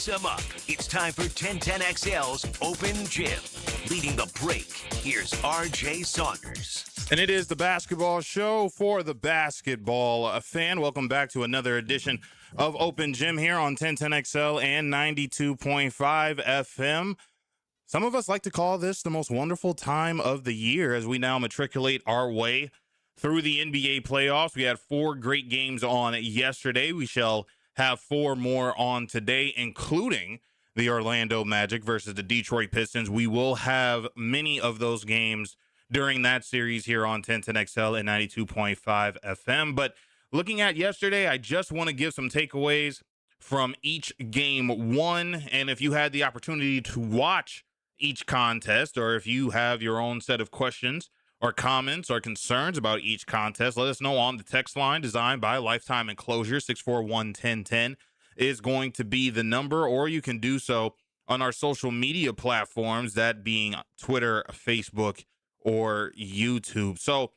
mix 'em up. It's time for 1010XL's Open Gym. Leading the break, here's RJ Saunders. And it is the basketball show for the basketball fan. Welcome back to another edition of Open Gym here on 1010XL and 92.5 FM. Some of us like to call this the most wonderful time of the year as we now matriculate our way through the NBA playoffs. We had 4 great games on yesterday. We shall have 4 more on today, including the Orlando Magic versus the Detroit Pistons. We will have many of those games during that series here on 1010XL and 92.5 FM. But looking at yesterday, I just want to give some takeaways from each game one. And if you had the opportunity to watch each contest, or if you have your own set of questions or comments or concerns about each contest, let us know on the text line designed by Lifetime Enclosure. 641-1010 is going to be the number, or you can do so on our social media platforms, that being Twitter, Facebook, or YouTube. So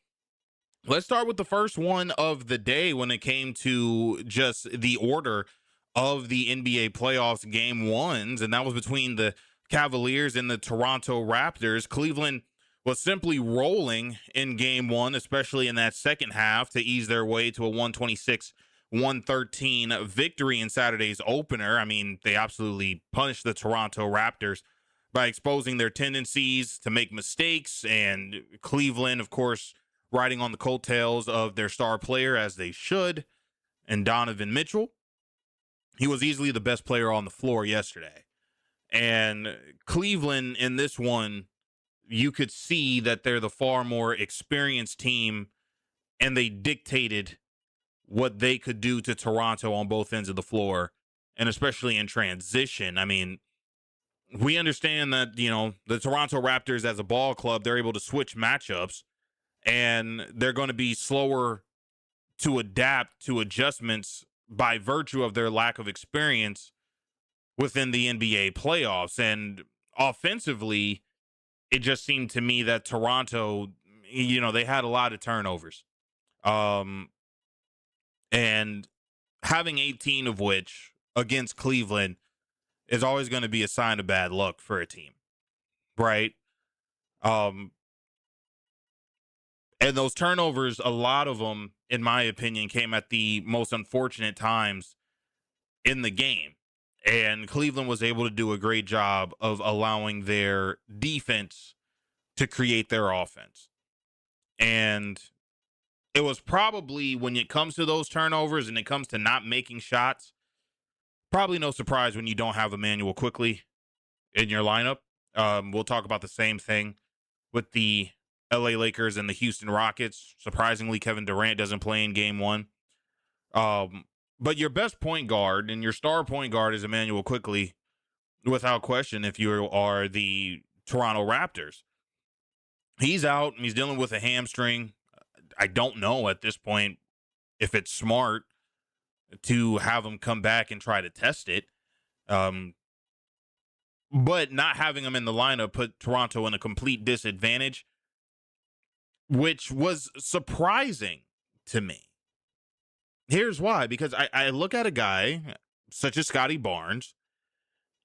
let's start with the first one of the day when it came to just the order of the NBA playoffs game ones, and that was between the Cavaliers and the Toronto Raptors. Cleveland was simply rolling in game one, especially in that second half, to ease their way to a 126-113 victory in Saturday's opener. I mean, they absolutely punished the Toronto Raptors by exposing their tendencies to make mistakes, and Cleveland, of course, riding on the coattails of their star player, as they should, and Donovan Mitchell. He was easily the best player on the floor yesterday. And Cleveland in this one, you could see that they're the far more experienced team, and they dictated what they could do to Toronto on both ends of the floor, and especially in transition. I mean, we understand that, you know, the Toronto Raptors as a ball club, they're able to switch matchups, and they're going to be slower to adapt to adjustments by virtue of their lack of experience within the NBA playoffs. And offensively, it just seemed to me that Toronto, you know, they had a lot of turnovers. And having 18 of which against Cleveland is always going to be a sign of bad luck for a team, right? And those turnovers, a lot of them, in my opinion, came at the most unfortunate times in the game. And Cleveland was able to do a great job of allowing their defense to create their offense. And it was probably, when it comes to those turnovers and it comes to not making shots, probably no surprise when you don't have Emmanuel Quickley in your lineup. We'll talk about the same thing with the LA Lakers and the Houston Rockets. Surprisingly, Kevin Durant doesn't play in game one. But your best point guard and your star point guard is Emmanuel Quickley, without question, if you are the Toronto Raptors. He's out and he's dealing with a hamstring. I don't know at this point if it's smart to have him come back and try to test it. But not having him in the lineup put Toronto in a complete disadvantage, which was surprising to me. Here's why. Because I look at a guy such as Scotty Barnes,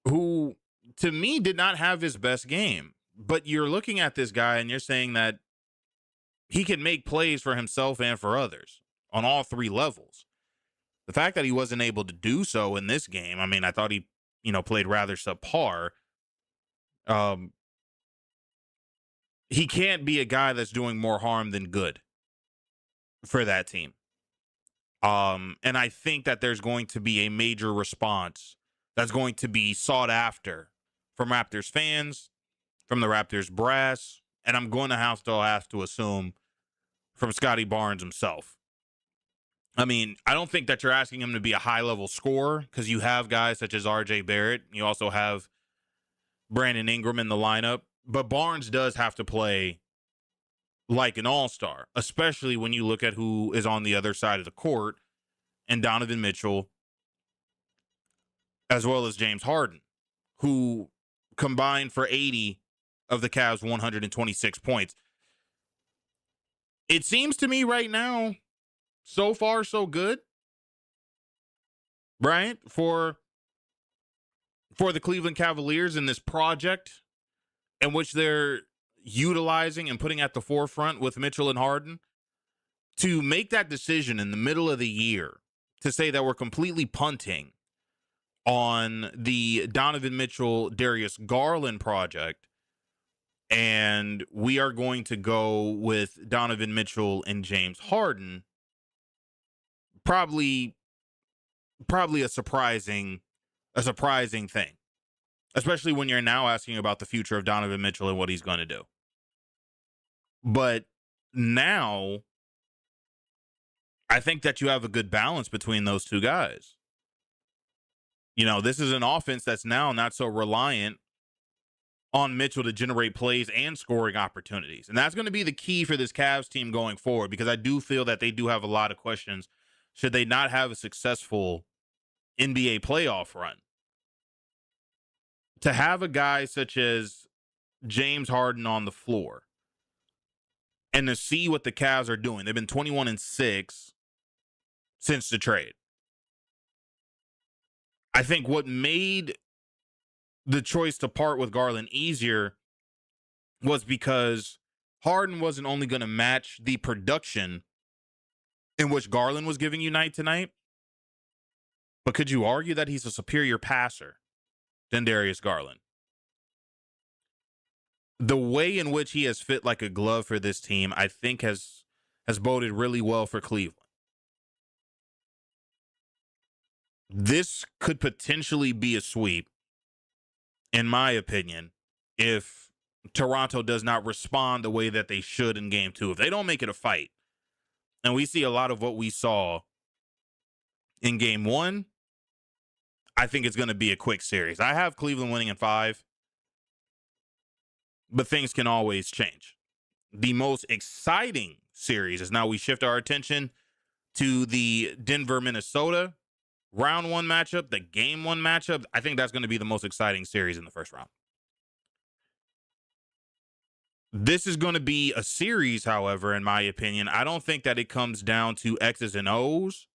who to me did not have his best game. But you're looking at this guy and you're saying that he can make plays for himself and for others on all 3 levels. The fact that he wasn't able to do so in this game, I mean, I thought he, played rather subpar. He can't be a guy that's doing more harm than good for that team. And I think that there's going to be a major response that's going to be sought after from Raptors fans, from the Raptors brass, and I'm going to have to assume from Scotty Barnes himself. I mean, I don't think that you're asking him to be a high-level scorer, because you have guys such as R.J. Barrett. You also have Brandon Ingram in the lineup. But Barnes does have to play like an all-star, especially when you look at who is on the other side of the court, and Donovan Mitchell, as well as James Harden, who combined for 80 of the Cavs' 126 points. It seems to me right now, so far so good, right, for for the Cleveland Cavaliers in this project in which they're utilizing and putting at the forefront with Mitchell and Harden, to make that decision in the middle of the year to say that we're completely punting on the Donovan Mitchell, Darius Garland project, and we are going to go with Donovan Mitchell and James Harden, probably a surprising thing, especially when you're now asking about the future of Donovan Mitchell and what he's going to do. But now I think that you have a good balance between those two guys. You know, this is an offense that's now not so reliant on Mitchell to generate plays and scoring opportunities. And that's going to be the key for this Cavs team going forward, because I do feel that they do have a lot of questions should they not have a successful NBA playoff run. To have a guy such as James Harden on the floor and to see what the Cavs are doing. They've been 21-6 since the trade. I think what made the choice to part with Garland easier was because Harden wasn't only going to match the production in which Garland was giving you night to night, but could you argue that he's a superior passer than Darius Garland? The way in which he has fit like a glove for this team, I think has boded really well for Cleveland. This could potentially be a sweep, in my opinion, if Toronto does not respond the way that they should in game 2. If they don't make it a fight, and we see a lot of what we saw in game 1, I think it's going to be a quick series. I have Cleveland winning in 5, but things can always change. The most exciting series is now we shift our attention to the Denver-Minnesota round 1 matchup, the game 1 matchup. I think that's going to be the most exciting series in the first round. This is going to be a series, however, in my opinion. I don't think that it comes down to X's and O's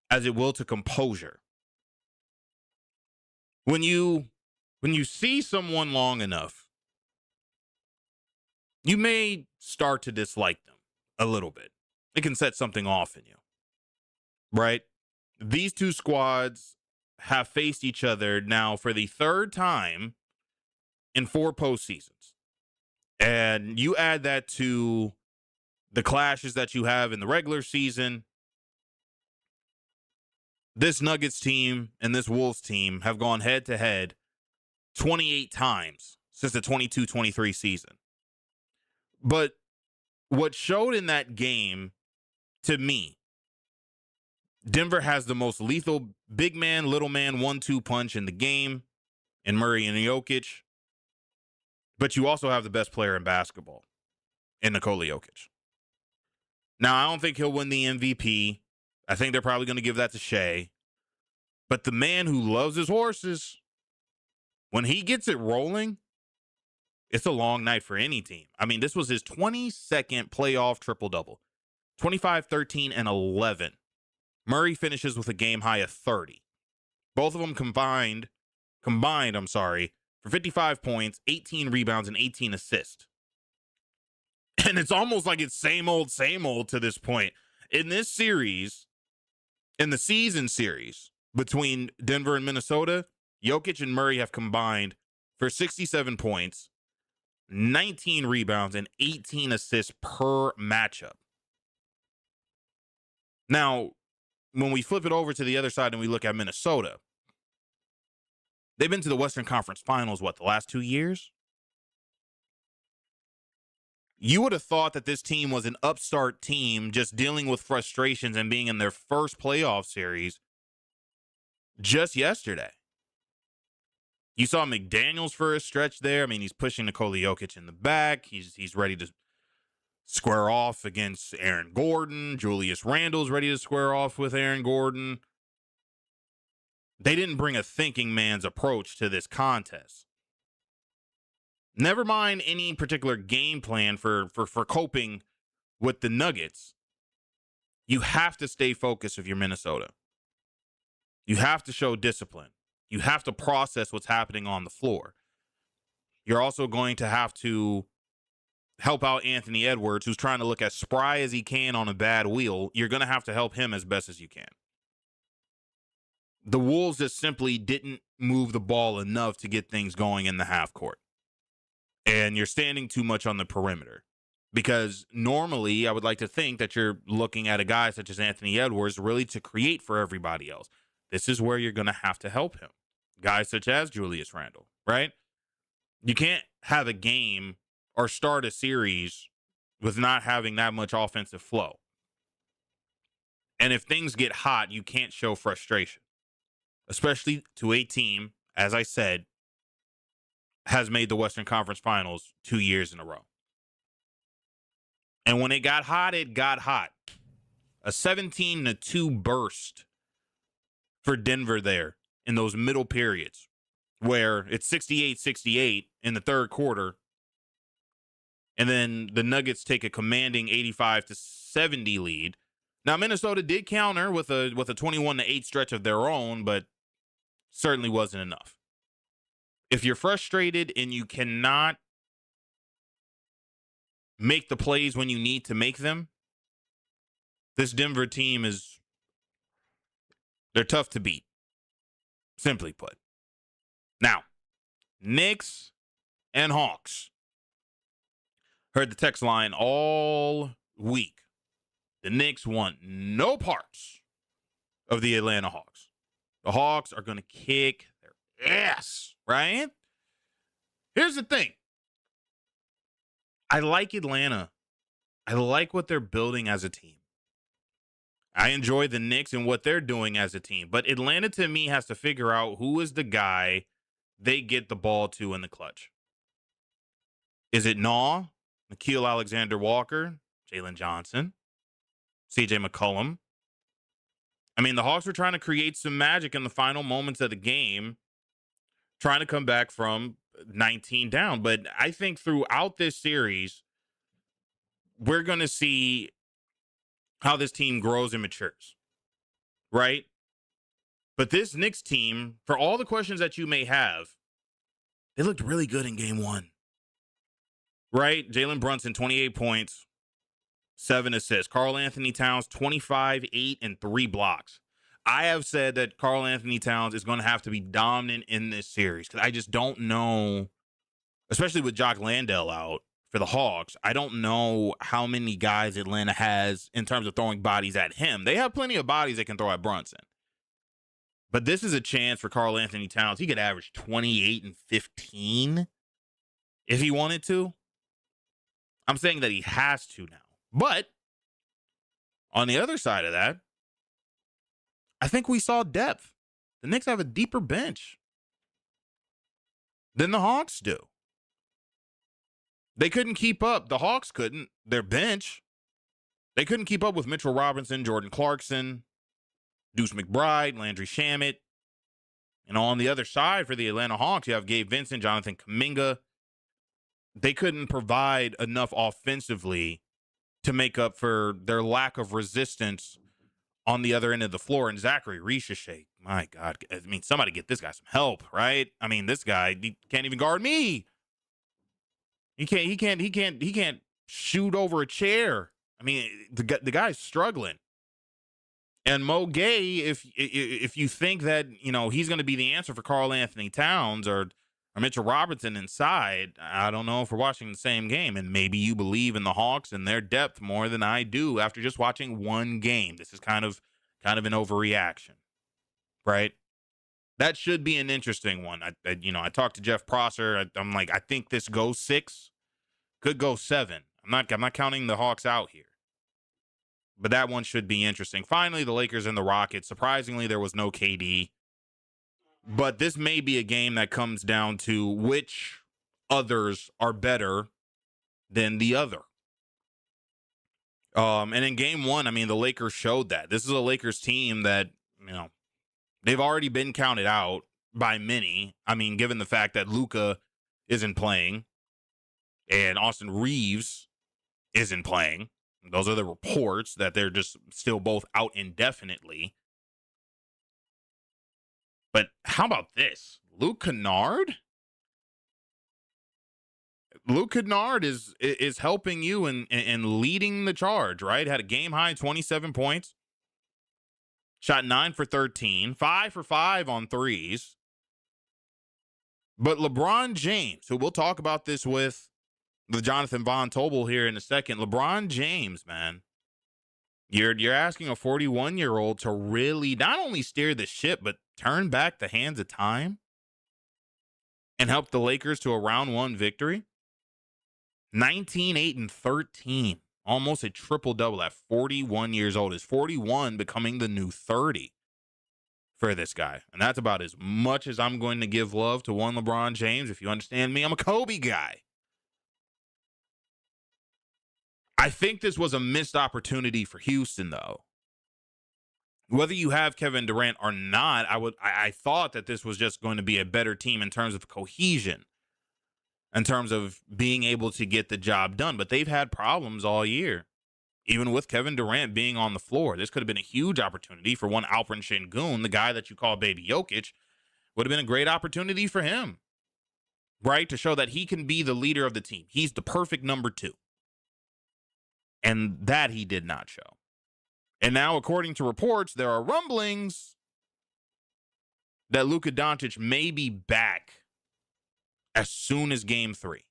as it will to composure. When you see someone long enough, you may start to dislike them a little bit. It can set something off in you, right? These two squads have faced each other now for the 3rd time in 4 postseasons. And you add that to the clashes that you have in the regular season. This Nuggets team and this Wolves team have gone head-to-head 28 times since the 22-23 season. But what showed in that game, to me, Denver has the most lethal big man, little man, 1-2 punch in the game in Murray and Jokic. But you also have the best player in basketball in Nikola Jokic. Now, I don't think he'll win the MVP. I think they're probably going to give that to Shea. But the man who loves his horses, when he gets it rolling, it's a long night for any team. I mean, this was his 22nd playoff triple-double. 25, 13, and 11. Murray finishes with a game high of 30. Both of them combined, for 55 points, 18 rebounds, and 18 assists. And it's almost like it's same old to this point. In this series, in the season series between Denver and Minnesota, Jokic and Murray have combined for 67 points, 19 rebounds, and 18 assists per matchup. Now, when we flip it over to the other side and we look at Minnesota, they've been to the Western Conference Finals, the last 2 years? You would have thought that this team was an upstart team just dealing with frustrations and being in their first playoff series just yesterday. You saw McDaniels for a stretch there. I mean, he's pushing Nikola Jokic in the back. He's ready to square off against Aaron Gordon. Julius Randle's ready to square off with Aaron Gordon. They didn't bring a thinking man's approach to this contest. Never mind any particular game plan for coping with the Nuggets. You have to stay focused if you're Minnesota. You have to show discipline. You have to process what's happening on the floor. You're also going to have to help out Anthony Edwards, who's trying to look as spry as he can on a bad wheel. You're going to have to help him as best as you can. The Wolves just simply didn't move the ball enough to get things going in the half court. And you're standing too much on the perimeter. Because normally I would like to think that you're looking at a guy such as Anthony Edwards really to create for everybody else. This is where you're going to have to help him. Guys such as Julius Randle, right? You can't have a game or start a series with not having that much offensive flow. And if things get hot, you can't show frustration, especially to a team, as I said, has made the Western Conference Finals 2 years in a row. And when it got hot, it got hot. A 17-2 burst for Denver there in those middle periods where it's 68-68 in the third quarter. And then the Nuggets take a commanding 85-70 lead. Now, Minnesota did counter with a 21-8 stretch of their own, but certainly wasn't enough. If you're frustrated and you cannot make the plays when you need to make them, this Denver team they're tough to beat, simply put. Now, Knicks and Hawks. Heard the text line all week. The Knicks want no parts of the Atlanta Hawks. The Hawks are going to kick their ass, right? Here's the thing. I like Atlanta. I like what they're building as a team. I enjoy the Knicks and what they're doing as a team. But Atlanta, to me, has to figure out who is the guy they get the ball to in the clutch. Is it Naw, Nickeil Alexander-Walker, Jalen Johnson, CJ McCollum? I mean, the Hawks were trying to create some magic in the final moments of the game, trying to come back from 19 down. But I think throughout this series, we're going to see how this team grows and matures, right? But this Knicks team, for all the questions that you may have, they looked really good in game one, right? Jalen Brunson, 28 points, 7 assists. Karl Anthony Towns, 25, 8, and 3 blocks. I have said that Karl Anthony Towns is going to have to be dominant in this series because I just don't know, especially with Jock Landale out for the Hawks, I don't know how many guys Atlanta has in terms of throwing bodies at him. They have plenty of bodies they can throw at Brunson. But this is a chance for Karl Anthony Towns. He could average 28 and 15 if he wanted to. I'm saying that he has to now. But on the other side of that, I think we saw depth. The Knicks have a deeper bench than the Hawks do. They couldn't keep up. The Hawks couldn't. Their bench. They couldn't keep up with Mitchell Robinson, Jordan Clarkson, Deuce McBride, Landry Shamet. And on the other side for the Atlanta Hawks, you have Gabe Vincent, Jonathan Kuminga. They couldn't provide enough offensively to make up for their lack of resistance on the other end of the floor. And Zachary Richeche, my God, I mean, somebody get this guy some help, right? I mean, this guy, he can't even guard me. He can't shoot over a chair. I mean, the guy's struggling. And Mo Gay, if you think that, you know, he's going to be the answer for Karl Anthony Towns or Mitchell Robinson inside, I don't know if we're watching the same game. And maybe you believe in the Hawks and their depth more than I do after just watching one game. This is kind of an overreaction, right? That should be an interesting one. I talked to Jeff Prosser. I'm like, I think this goes 6, could go 7. I'm not counting the Hawks out here. But that one should be interesting. Finally, the Lakers and the Rockets. Surprisingly, there was no KD. But this may be a game that comes down to which others are better than the other. And in game one, I mean, the Lakers showed that. This is a Lakers team that, you know, they've already been counted out by many. I mean, given the fact that Luka isn't playing and Austin Reeves isn't playing. Those are the reports that they're just still both out indefinitely. But how about this? Luke Kennard? Luke Kennard is helping you and leading the charge, right? Had a game-high 27 points. Shot 9 for 13. 5 for 5 on threes. But LeBron James, who we'll talk about this with Jonathan Von Tobel here in a second. LeBron James, man. You're asking a 41-year-old to really not only steer the ship, but turn back the hands of time and help the Lakers to a round one victory. 19, 8, and 13. Almost a triple-double at 41 years old. Is 41 becoming the new 30 for this guy? And that's about as much as I'm going to give love to one LeBron James. If you understand me, I'm a Kobe guy. I think this was a missed opportunity for Houston, though. Whether you have Kevin Durant or not, I thought that this was just going to be a better team in terms of cohesion, in terms of being able to get the job done. But they've had problems all year, even with Kevin Durant being on the floor. This could have been a huge opportunity for one Alperen Şengün, the guy that you call Baby Jokic. Would have been a great opportunity for him, right, to show that he can be the leader of the team. He's the perfect number 2. And that he did not show. And now, according to reports, there are rumblings that Luka Doncic may be back as soon as Game 3.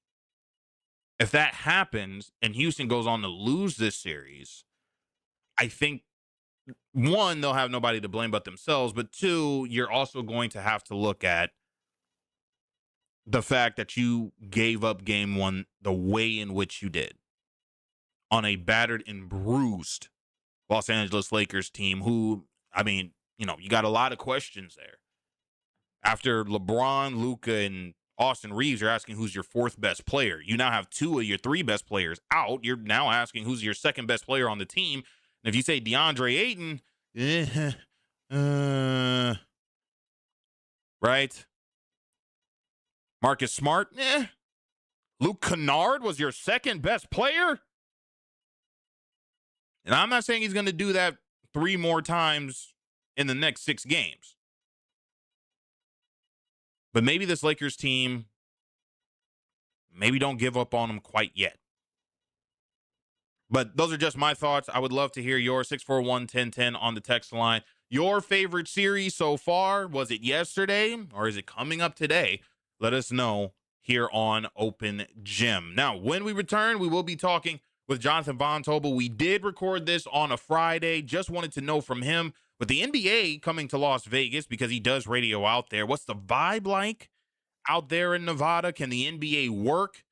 If that happens and Houston goes on to lose this series, I think, one, they'll have nobody to blame but themselves. But two, you're also going to have to look at the fact that you gave up Game 1 the way in which you did on a battered and bruised Los Angeles Lakers team who, I mean, you got a lot of questions there. After LeBron, Luka, and Austin Reeves, you're asking who's your 4th best player. You now have 2 of your 3 best players out. You're now asking who's your 2nd best player on the team. And if you say DeAndre Ayton, right? Marcus Smart, Luke Kennard was your 2nd best player? And I'm not saying he's going to do that 3 more times in the next 6 games. But maybe this Lakers team, maybe don't give up on him quite yet. But those are just my thoughts. I would love to hear yours. 641-1010 on the text line. Your favorite series so far, was it yesterday or is it coming up today? Let us know here on Open Gym. Now, when we return, we will be talking with Jonathan Von Tobel. We did record this on a Friday. Just wanted to know from him, with the NBA coming to Las Vegas, because he does radio out there, what's the vibe like out there in Nevada? Can the NBA work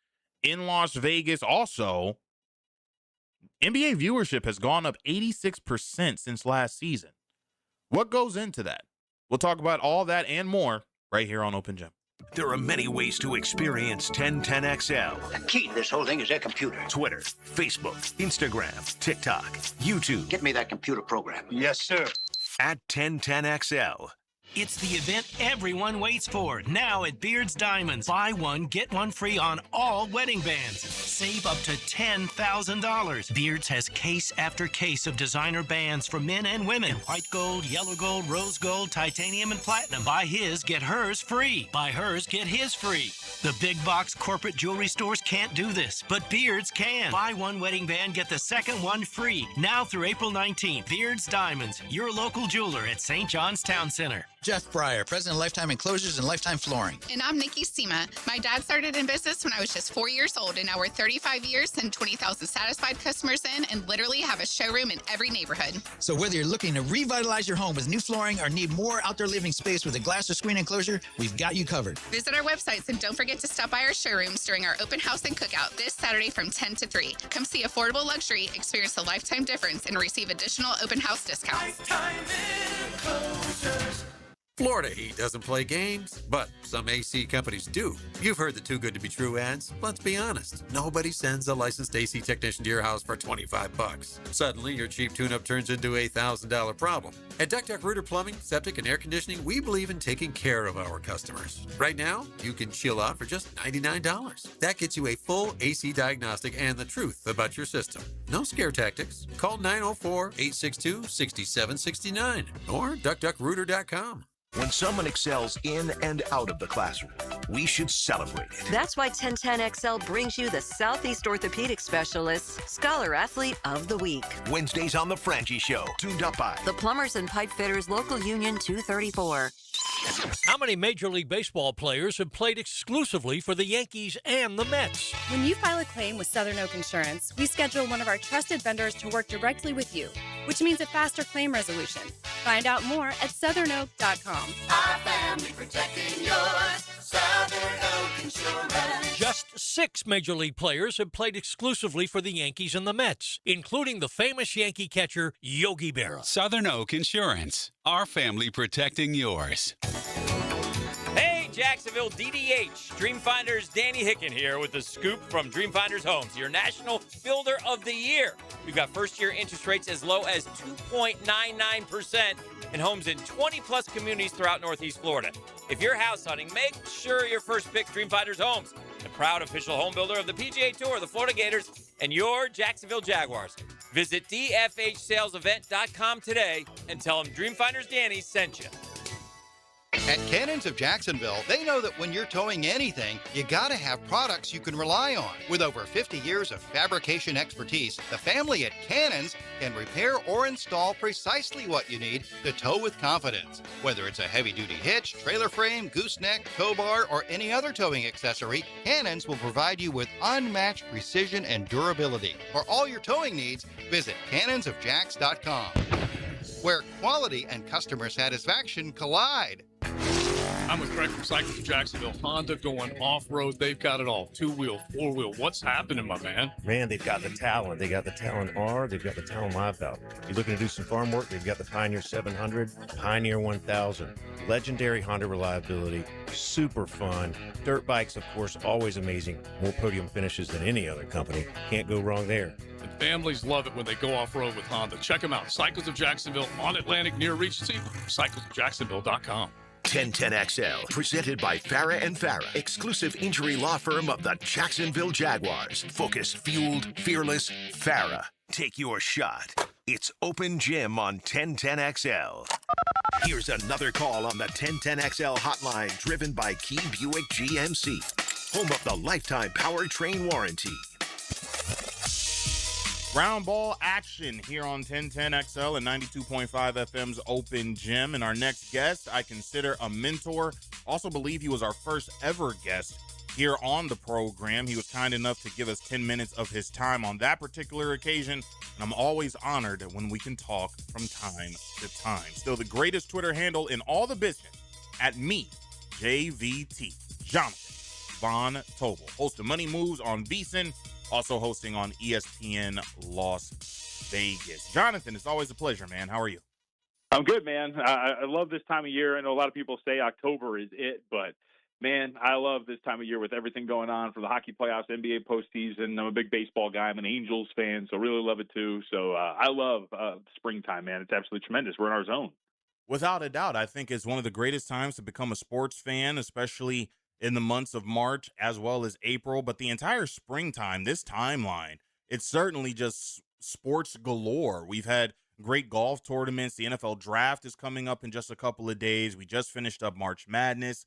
in Las Vegas? Also, NBA viewership has gone up 86% since last season. What goes into that? We'll talk about all that and more right here on Open Gym. There are many ways to experience 1010XL. The key to this whole thing is their computer. Twitter, Facebook, Instagram, TikTok, YouTube. Get me that computer program. Yes, sir. At 1010XL. It's the event everyone waits for. Now at Beard's Diamonds. Buy one, get one free on all wedding bands. Save up to $10,000. Beard's has case after case of designer bands for men and women. White gold, yellow gold, rose gold, titanium, and platinum. Buy his, get hers free. Buy hers, get his free. The big box corporate jewelry stores can't do this, but Beard's can. Buy one wedding band, get the second one free. Now through April 19th. Beard's Diamonds, your local jeweler at St. John's Town Center. Jeff Breyer, president of Lifetime Enclosures and Lifetime Flooring. And I'm Nikki Sema. My dad started in business when I was just 4 years old, and now we're 35 years and 20,000 satisfied customers in, and literally have a showroom in every neighborhood. So whether you're looking to revitalize your home with new flooring or need more outdoor living space with a glass or screen enclosure, we've got you covered. Visit our websites and don't forget to stop by our showrooms during our open house and cookout this Saturday from 10 to 3. Come see affordable luxury, experience the Lifetime difference, and receive additional open house discounts. Florida Heat doesn't play games, but some AC companies do. You've heard the Too Good to Be True ads. Let's be honest. Nobody sends a licensed AC technician to your house for $25. Suddenly, your cheap tune-up turns into a $1,000 problem. At Duck Duck Rooter Plumbing, Septic, and Air Conditioning, we believe in taking care of our customers. Right now, you can chill out for just $99. That gets you a full AC diagnostic and the truth about your system. No scare tactics. Call 904-862-6769 or duckduckrooter.com. When someone excels in and out of the classroom, we should celebrate it. That's why 1010XL brings you the Southeast Orthopedic Specialists Scholar Athlete of the Week. Wednesdays on The Frangie Show, tuned up by The Plumbers and Pipe Fitters Local Union 234. How many Major League Baseball players have played exclusively for the Yankees and the Mets? When you file a claim with Southern Oak Insurance, we schedule one of our trusted vendors to work directly with you, which means a faster claim resolution. Find out more at southernoak.com. Our family protecting yours, Southern Oak Insurance. Just 6 Major League players have played exclusively for the Yankees and the Mets, including the famous Yankee catcher Yogi Berra. Southern Oak Insurance, our family protecting yours. Hey, Jacksonville DDH. Dreamfinders Danny Hicken here with the scoop from Dreamfinders Homes, your National Builder of the Year. We've got first-year interest rates as low as 2.99% in homes in 20-plus communities throughout Northeast Florida. If you're house hunting, make sure your first pick Dreamfinders Homes, the proud official home builder of the PGA Tour, the Florida Gators, and your Jacksonville Jaguars. Visit dfhsalesevent.com today and tell them Dreamfinders Danny sent you. At Cannons of Jacksonville, they know that when you're towing anything, you gotta have products you can rely on. With over 50 years of fabrication expertise, the family at Cannons can repair or install precisely what you need to tow with confidence. Whether it's a heavy-duty hitch, trailer frame, gooseneck, tow bar, or any other towing accessory, Cannons will provide you with unmatched precision and durability. For all your towing needs, visit cannonsofjacks.com, where quality and customer satisfaction collide. I'm with Greg from Cycles of Jacksonville. Honda going off-road. They've got it all. 2-wheel, 4-wheel. What's happening, my man? Man, they've got the Talon. They got the Talon R. They've got the Talon Live Valve. You're looking to do some farm work, they've got the Pioneer 700, Pioneer 1000. Legendary Honda reliability. Super fun. Dirt bikes, of course, always amazing. More podium finishes than any other company. Can't go wrong there. And families love it when they go off-road with Honda. Check them out. Cycles of Jacksonville on Atlantic near Regency. cyclesofjacksonville.com. 1010XL, presented by Farah and Farah, exclusive injury law firm of the Jacksonville Jaguars. Focused, fueled, fearless, Farah. Take your shot. It's Open Gym on 1010XL. Here's another call on the 1010XL hotline, driven by Key Buick GMC, home of the lifetime powertrain warranty. Round ball action here on 1010XL and 92.5 FM's Open Gym. And our next guest, I consider a mentor. Also believe he was our first ever guest here on the program. He was kind enough to give us 10 minutes of his time on that particular occasion. And I'm always honored when we can talk from time to time. Still the greatest Twitter handle in all the business at me, JVT, Jonathan Von Tobel. Host of Money Moves on VSiN. Also hosting on ESPN Las Vegas. Jonathan, it's always a pleasure, man. How are you? I'm good, man. I love this time of year. I know a lot of people say October is it, but, man, I love this time of year with everything going on for the hockey playoffs, NBA postseason. I'm a big baseball guy. I'm an Angels fan, so really love it too. So I love springtime, man. It's absolutely tremendous. We're in our zone. Without a doubt, I think it's one of the greatest times to become a sports fan, especially in the months of March as well as April, but the entire springtime, this timeline, it's certainly just sports galore. We've had great golf tournaments. The NFL draft is coming up in just a couple of days. We just finished up March Madness.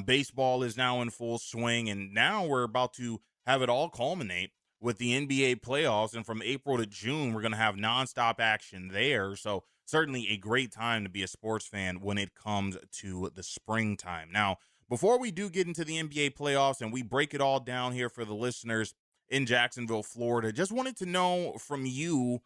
Baseball is now in full swing, and now we're about to have it all culminate with the NBA playoffs. And from April to June, we're going to have nonstop action there. So certainly a great time to be a sports fan when it comes to the springtime. Now, before we do get into the NBA playoffs and we break it all down here for the listeners in Jacksonville, Florida, just wanted to know from you,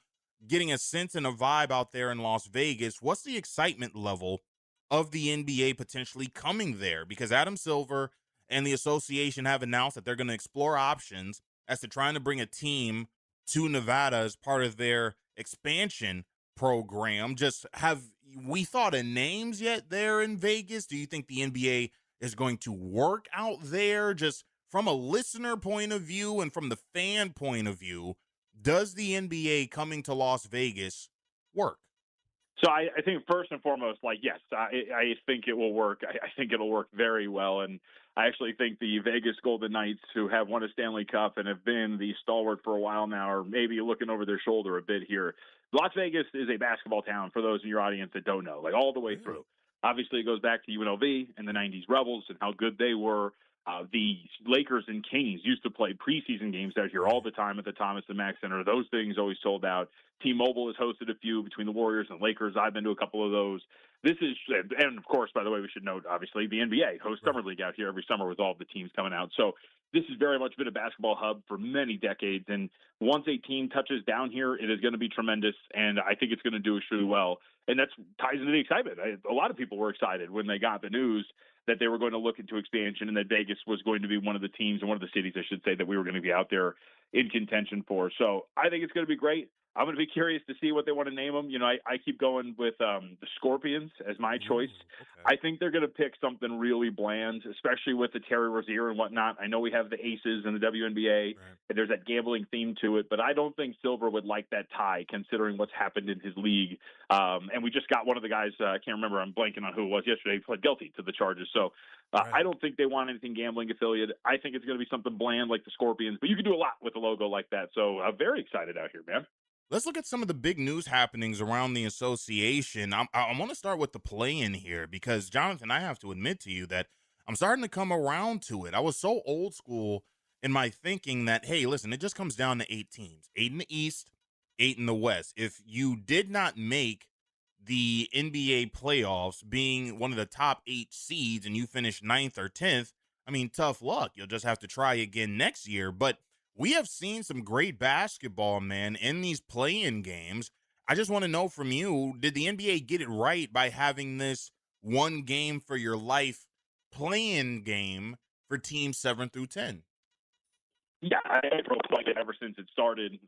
getting a sense and a vibe out there in Las Vegas, what's the excitement level of the NBA potentially coming there? Because Adam Silver and the association have announced that they're going to explore options as to trying to bring a team to Nevada as part of their expansion program. Just have we thought of names yet there in Vegas? Do you think the NBA is going to work out there? Just from a listener point of view and from the fan point of view, does the NBA coming to Las Vegas work? So I think first and foremost, yes, I think it will work. I think it'll work very well. And I actually think the Vegas Golden Knights, who have won a Stanley Cup and have been the stalwart for a while now, are maybe looking over their shoulder a bit here. Las Vegas is a basketball town, for those in your audience that don't know, all the way through. Obviously, it goes back to UNLV and the 90s Rebels and how good they were. The Lakers and Kings used to play preseason games out here all the time at the Thomas and Mack Center. Those things always sold out. T-Mobile has hosted a few between the Warriors and Lakers. I've been to a couple of those. This is, and of course, by the way, we should note, obviously, the NBA hosts Summer League out here every summer with all of the teams coming out. So this has very much been a basketball hub for many decades. And once a team touches down here, it is going to be tremendous. And I think it's going to do extremely well. And that ties into the excitement. A lot of people were excited when they got the news that they were going to look into expansion and that Vegas was going to be one of the teams, and one of the cities, I should say, that we were going to be out there in contention for. So I think it's going to be great. I'm going to be curious to see what they want to name them. You know, I keep going with the Scorpions as my choice. I think they're going to pick something really bland, especially with the Terry Rozier and whatnot. I know we have the Aces and the WNBA, and there's that gambling theme to it, but I don't think Silver would like that tie considering what's happened in his league. And we just got one of the guys, I can't remember, I'm blanking on who it was yesterday, pled guilty to the charges. So I don't think they want anything gambling affiliate. I think it's going to be something bland like the Scorpions, but you can do a lot with a logo like that. So I'm very excited out here, man. Let's look at some of the big news happenings around the association. I want to start with the play-in here because, Jonathan, I have to admit to you that I'm starting to come around to it. I was so old school in my thinking that, hey, listen, it just comes down to 8 teams, 8 in the East, 8 in the West. If you did not make the NBA playoffs being one of the top 8 seeds and you finish 9th or 10th, I mean, tough luck. You'll just have to try again next year. But we have seen some great basketball, man, in these play-in games. I just want to know from you, did the NBA get it right by having this one game for your life play-in game for teams 7 through 10? Yeah, I've like it ever since it started.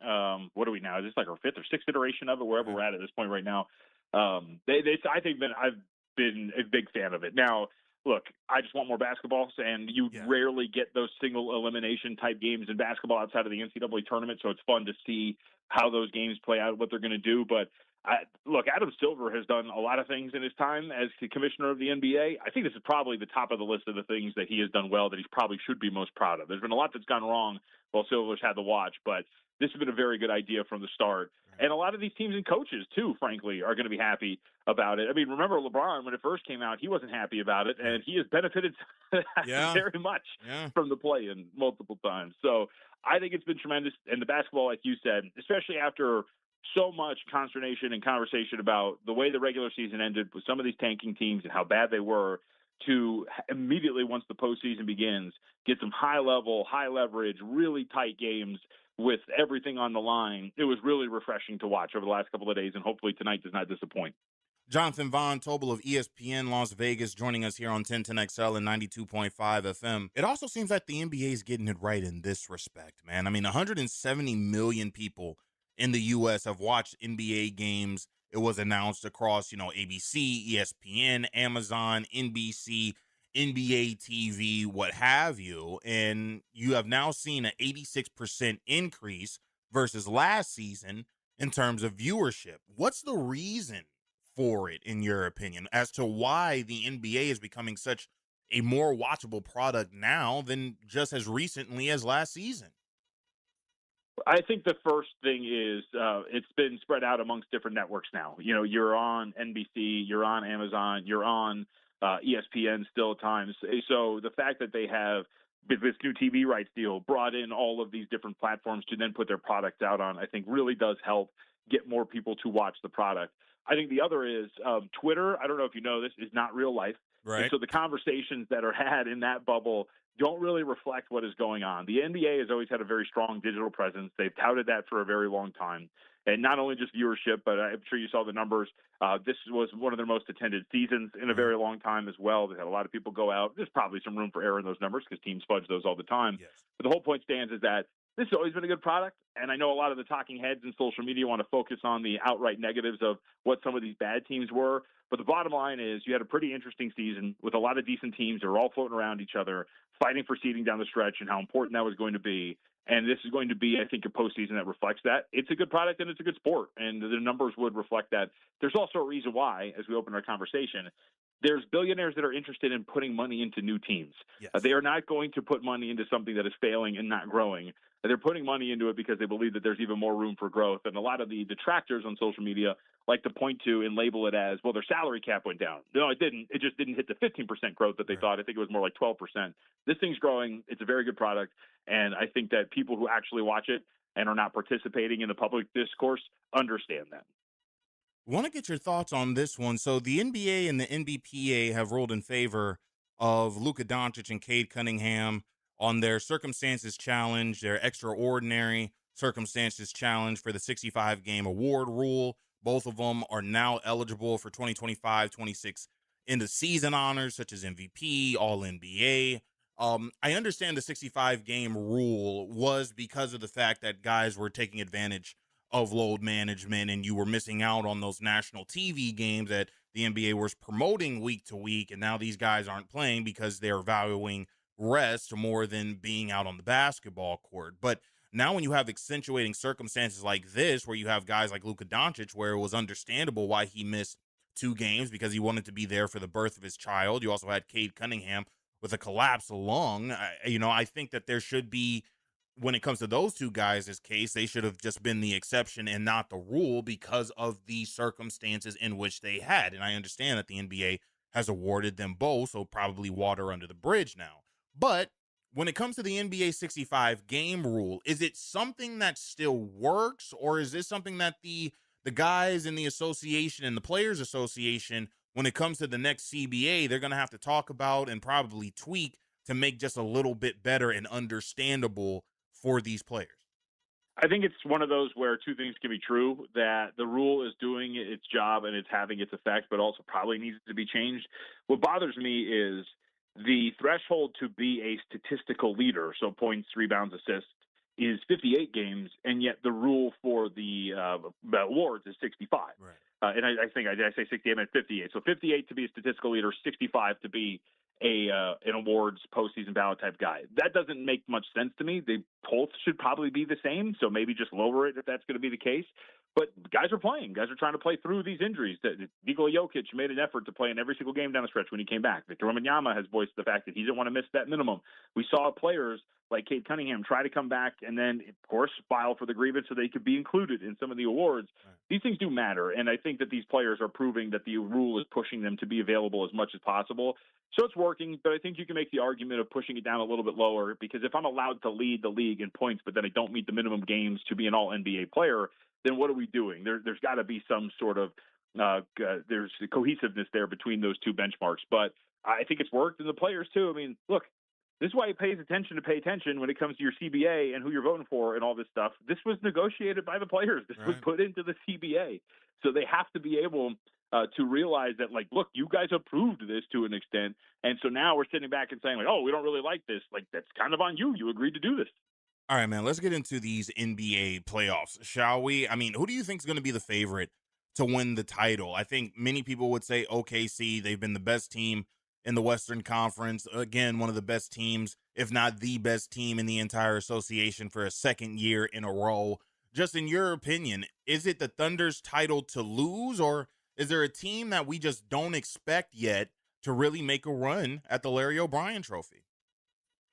What are we now? Is this like our 5th or 6th iteration of it? Wherever we're at this point right now. I think I've been a big fan of it. Now, look, I just want more basketball, and you rarely get those single elimination type games in basketball outside of the NCAA tournament, so it's fun to see how those games play out, what they're going to do. But, look, Adam Silver has done a lot of things in his time as the commissioner of the NBA. I think this is probably the top of the list of the things that he has done well that he probably should be most proud of. There's been a lot that's gone wrong while Silver's had the watch, but this has been a very good idea from the start. And a lot of these teams and coaches, too, frankly, are going to be happy about it. I mean, remember LeBron, when it first came out, he wasn't happy about it, and he has benefited very much from the play-in multiple times. So I think it's been tremendous. And the basketball, like you said, especially after so much consternation and conversation about the way the regular season ended with some of these tanking teams and how bad they were, to immediately, once the postseason begins, get some high-level, high-leverage, really tight games with everything on the line. It was really refreshing to watch over the last couple of days, and hopefully tonight does not disappoint. Jonathan Von Tobel of ESPN Las Vegas joining us here on 1010XL and 92.5 FM. It also seems like the NBA is getting it right in this respect, man. I mean, 170 million people in the U.S. have watched NBA games. It was announced across, ABC, ESPN, Amazon, NBC, NBA TV, what have you, and you have now seen an 86% increase versus last season in terms of viewership. What's the reason for it, in your opinion, as to why the NBA is becoming such a more watchable product now than just as recently as last season? I think the first thing is it's been spread out amongst different networks now. You're on NBC, you're on Amazon, you're on ESPN still at times. So the fact that they have, with this new TV rights deal, brought in all of these different platforms to then put their products out on, I think really does help get more people to watch the product. I think the other is Twitter. I don't know if you know this, is not real life. Right. And so the conversations that are had in that bubble don't really reflect what is going on. The NBA has always had a very strong digital presence. They've touted that for a very long time. And not only just viewership, but I'm sure you saw the numbers. This was one of their most attended seasons in a very long time as well. They had a lot of people go out. There's probably some room for error in those numbers because teams fudge those all the time. Yes. But the whole point stands is that this has always been a good product. And I know a lot of the talking heads in social media want to focus on the outright negatives of what some of these bad teams were. But the bottom line is you had a pretty interesting season with a lot of decent teams that are all floating around each other, fighting for seeding down the stretch and how important that was going to be. And this is going to be, I think, a postseason that reflects that. It's a good product and it's a good sport, and the numbers would reflect that. There's also a reason why, as we open our conversation, there's billionaires that are interested in putting money into new teams. Yes. They are not going to put money into something that is failing and not growing. They're putting money into it because they believe that there's even more room for growth. And a lot of the detractors on social media like to point to and label it as, well, their salary cap went down. No, it didn't. It just didn't hit the 15% growth that they thought. I think it was more like 12%. This thing's growing. It's a very good product. And I think that people who actually watch it and are not participating in the public discourse understand that. Want to get your thoughts on this one. So the NBA and the NBPA have ruled in favor of Luka Doncic and Cade Cunningham on their circumstances challenge, their extraordinary circumstances challenge for the 65-game award rule. Both of them are now eligible for 2025-26 end-of-season honors, such as MVP, All-NBA. I understand the 65-game rule was because of the fact that guys were taking advantage of load management and you were missing out on those national TV games that the NBA was promoting week to week, and now these guys aren't playing because they're valuing rest more than being out on the basketball court. But now when you have accentuating circumstances like this, where you have guys like Luka Doncic, where it was understandable why he missed 2 games because he wanted to be there for the birth of his child. You also had Cade Cunningham with a collapsed lung. I think that there should be, when it comes to those two guys' case, they should have just been the exception and not the rule because of the circumstances in which they had. And I understand that the NBA has awarded them both, so probably water under the bridge now. But when it comes to the NBA 65-game rule, is it something that still works, or is this something that the guys in the association and the Players Association, when it comes to the next CBA, they're going to have to talk about and probably tweak to make just a little bit better and understandable for these players? I think it's one of those where two things can be true, that the rule is doing its job and it's having its effect, but also probably needs to be changed. What bothers me is the threshold to be a statistical leader, so points, rebounds, assists, is 58 games, and yet the rule for the awards is 65. Right. And I think I say 60, I meant 58. So 58 to be a statistical leader, 65 to be an awards postseason ballot type guy. That doesn't make much sense to me. They both should probably be the same, so maybe just lower it if that's going to be the case. But guys are playing. Guys are trying to play through these injuries. Nikola Jokic made an effort to play in every single game down the stretch when he came back. Victor Wembanyama has voiced the fact that he didn't want to miss that minimum. We saw players like Cade Cunningham try to come back and then, of course, file for the grievance so they could be included in some of the awards. Right. These things do matter, and I think that these players are proving that the rule is pushing them to be available as much as possible. So it's working, but I think you can make the argument of pushing it down a little bit lower, because if I'm allowed to lead the league in points, but then I don't meet the minimum games to be an all-NBA player, then what are we doing? There's got to be some sort of there's cohesiveness there between those two benchmarks. But I think it's worked, and the players too. I mean, look, this is why it pays attention to pay attention when it comes to your CBA and who you're voting for and all this stuff. This was negotiated by the players. This was put into the CBA. So they have to be able to realize that, like, look, you guys approved this to an extent. And so now we're sitting back and saying, like, oh, we don't really like this. Like, that's kind of on you. You agreed to do this. All right, man, let's get into these NBA playoffs, shall we? I mean, who do you think is going to be the favorite to win the title? I think many people would say OKC. They've been the best team in the Western Conference. Again, one of the best teams, if not the best team in the entire association for a second year in a row. Just in your opinion, is it the Thunder's title to lose, or is there a team that we just don't expect yet to really make a run at the Larry O'Brien Trophy?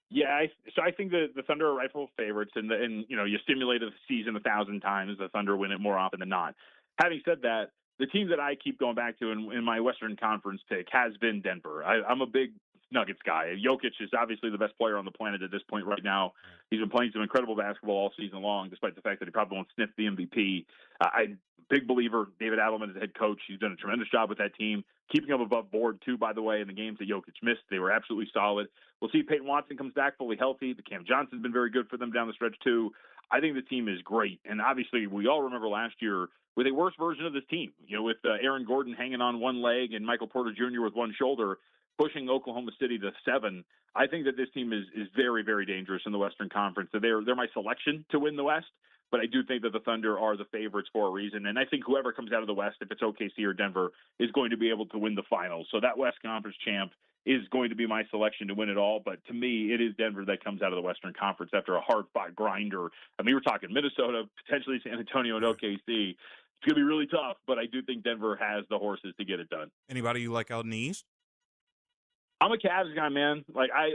Yeah, so I think the Thunder are rightful favorites, and you know, you simulated the season 1,000 times. The Thunder win it more often than not. Having said that, the team that I keep going back to in my Western Conference pick has been Denver. I'm a big Nuggets guy. Jokic is obviously the best player on the planet at this point right now. He's been playing some incredible basketball all season long, despite the fact that he probably won't sniff the MVP. I'm a big believer. David Adelman is the head coach. He's done a tremendous job with that team, keeping them above board, too, by the way, in the games that Jokic missed. They were absolutely solid. We'll see if Peyton Watson comes back fully healthy. The Cam Johnson's been very good for them down the stretch, too. I think the team is great. And obviously, we all remember last year with a worse version of this team, you know, with Aaron Gordon hanging on one leg and Michael Porter Jr. with one shoulder, pushing Oklahoma City to 7. I think that this team is very, very dangerous in the Western Conference. So they're my selection to win the West, but I do think that the Thunder are the favorites for a reason. And I think whoever comes out of the West, if it's OKC or Denver, is going to be able to win the finals. So that West Conference champ is going to be my selection to win it all. But to me, it is Denver that comes out of the Western Conference after a hard-fought grinder. I mean, we're talking Minnesota, potentially San Antonio, and OKC. It's going to be really tough, but I do think Denver has the horses to get it done. Anybody you like out in the East? I'm a Cavs guy, man. Like I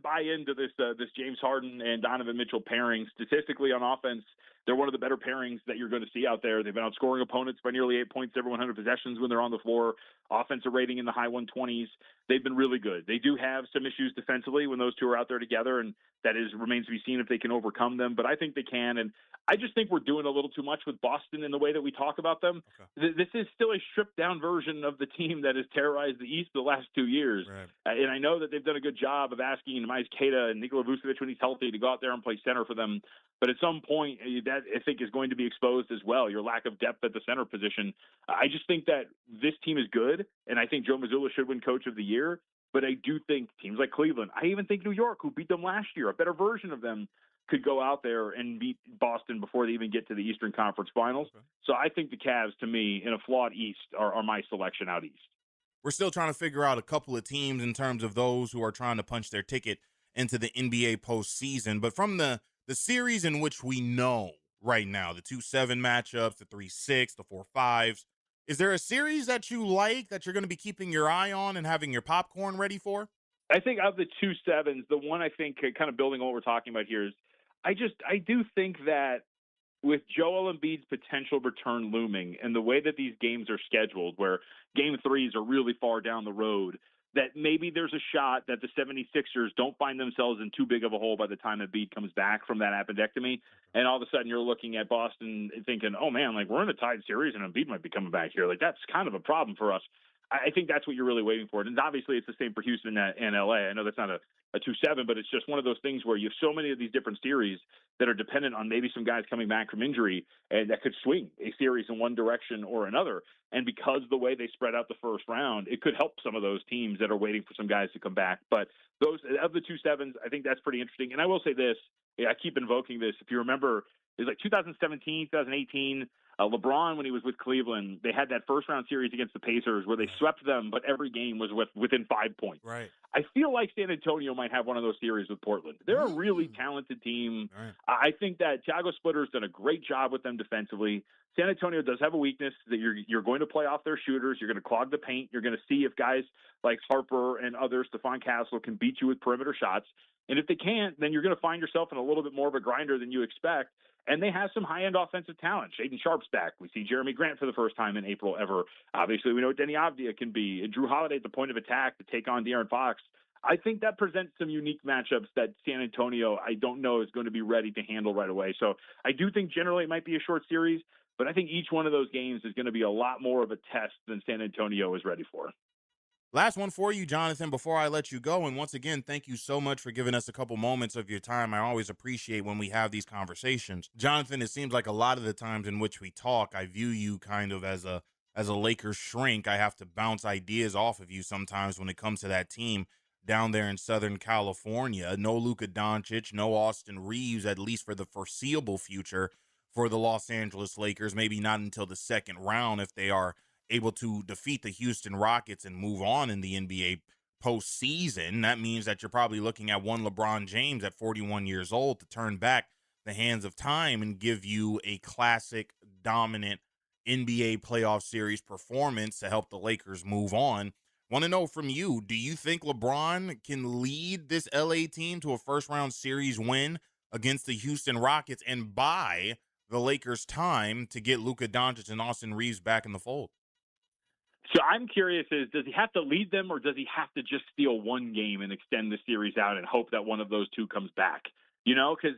buy into this James Harden and Donovan Mitchell pairing. Statistically on offense, they're one of the better pairings that you're going to see out there. They've been outscoring opponents by nearly 8 points every 100 possessions when they're on the floor. Offensive rating in the high 120s. They've been really good. They do have some issues defensively when those two are out there together, and that remains to be seen if they can overcome them. But I think they can, and I just think we're doing a little too much with Boston in the way that we talk about them. Okay. This is still a stripped-down version of the team that has terrorized the East the last 2 years. Right. And I know that they've done a good job of asking Nemanja Keita and Nikola Vucevic when he's healthy to go out there and play center for them. But at some point, that I think is going to be exposed as well, your lack of depth at the center position. I just think that this team is good, and I think Joe Mazzulla should win Coach of the Year. But I do think teams like Cleveland, I even think New York, who beat them last year, a better version of them, could go out there and beat Boston before they even get to the Eastern Conference Finals. Okay. So I think the Cavs, to me, in a flawed East, are my selection out East. We're still trying to figure out a couple of teams in terms of those who are trying to punch their ticket into the NBA postseason. But from the series in which we know right now, the 2-7 matchups, the 3-6, the 4-5s, is there a series that you like that you're going to be keeping your eye on and having your popcorn ready for? I think of the 2-7s, the one I think kind of building on what we're talking about here is I do think that with Joel Embiid's potential return looming and the way that these games are scheduled, where game threes are really far down the road, that maybe there's a shot that the 76ers don't find themselves in too big of a hole by the time Embiid comes back from that appendectomy. And all of a sudden you're looking at Boston thinking, oh man, like we're in a tied series and Embiid might be coming back here. Like that's kind of a problem for us. I think that's what you're really waiting for. And obviously it's the same for Houston and LA. I know that's not a 2-7, but it's just one of those things where you have so many of these different series that are dependent on maybe some guys coming back from injury, and that could swing a series in one direction or another. And because the way they spread out the first round, it could help some of those teams that are waiting for some guys to come back. But those of the 2-7s, I think that's pretty interesting. And I will say this, I keep invoking this. If you remember, it was like 2017, 2018, LeBron, when he was with Cleveland, they had that first-round series against the Pacers where they swept them, but every game was within 5 points. Right. I feel like San Antonio might have one of those series with Portland. They're a really talented team. Right. I think that Thiago Splitter's done a great job with them defensively. San Antonio does have a weakness that you're going to play off their shooters. You're going to clog the paint. You're going to see if guys like Harper and others, Stephon Castle, can beat you with perimeter shots. And if they can't, then you're going to find yourself in a little bit more of a grinder than you expect. And they have some high-end offensive talent. Shaedon Sharpe's back. We see Jeremy Grant for the first time in April ever. Obviously, we know what Denny Avdia can be. And Drew Holiday at the point of attack to take on De'Aaron Fox. I think that presents some unique matchups that San Antonio, I don't know, is going to be ready to handle right away. So I do think generally it might be a short series, but I think each one of those games is going to be a lot more of a test than San Antonio is ready for. Last one for you, Jonathan, before I let you go. And once again, thank you so much for giving us a couple moments of your time. I always appreciate when we have these conversations. Jonathan, it seems like a lot of the times in which we talk, I view you kind of as a Lakers shrink. I have to bounce ideas off of you sometimes when it comes to that team down there in Southern California. No Luka Doncic, no Austin Reeves, at least for the foreseeable future for the Los Angeles Lakers. Maybe not until the second round if they are able to defeat the Houston Rockets and move on in the NBA postseason. That means that you're probably looking at one LeBron James at 41 years old to turn back the hands of time and give you a classic, dominant NBA playoff series performance to help the Lakers move on. Want to know from you, do you think LeBron can lead this LA team to a first-round series win against the Houston Rockets and buy the Lakers time to get Luka Doncic and Austin Reeves back in the fold? So I'm curious, does he have to lead them, or does he have to just steal one game and extend the series out and hope that one of those two comes back? You know, because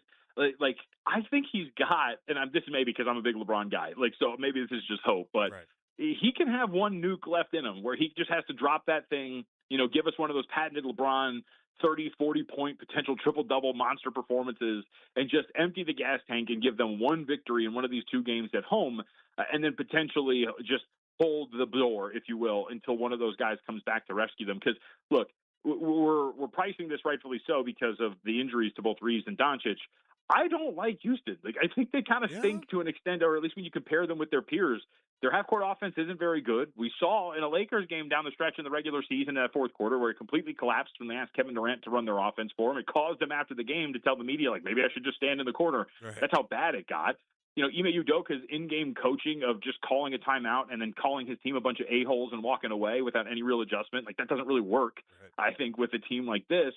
like I think he's got, and this may be because I'm a big LeBron guy, like so maybe this is just hope, but he can have one nuke left in him where he just has to drop that thing, you know, give us one of those patented LeBron 30, 40-point potential triple-double monster performances and just empty the gas tank and give them one victory in one of these two games at home, and then potentially just hold the door, if you will, until one of those guys comes back to rescue them. Because, look, we're pricing this rightfully so because of the injuries to both Reeves and Doncic. I don't like Houston. Like, I think they kind of stink to an extent, or at least when you compare them with their peers. Their half-court offense isn't very good. We saw in a Lakers game down the stretch in the regular season in that fourth quarter where it completely collapsed when they asked Kevin Durant to run their offense for him. It caused them after the game to tell the media, like, maybe I should just stand in the corner. Right. That's how bad it got. Ime Udoka's in-game coaching of just calling a timeout and then calling his team a bunch of a-holes and walking away without any real adjustment, like that doesn't really work, I think, with a team like this.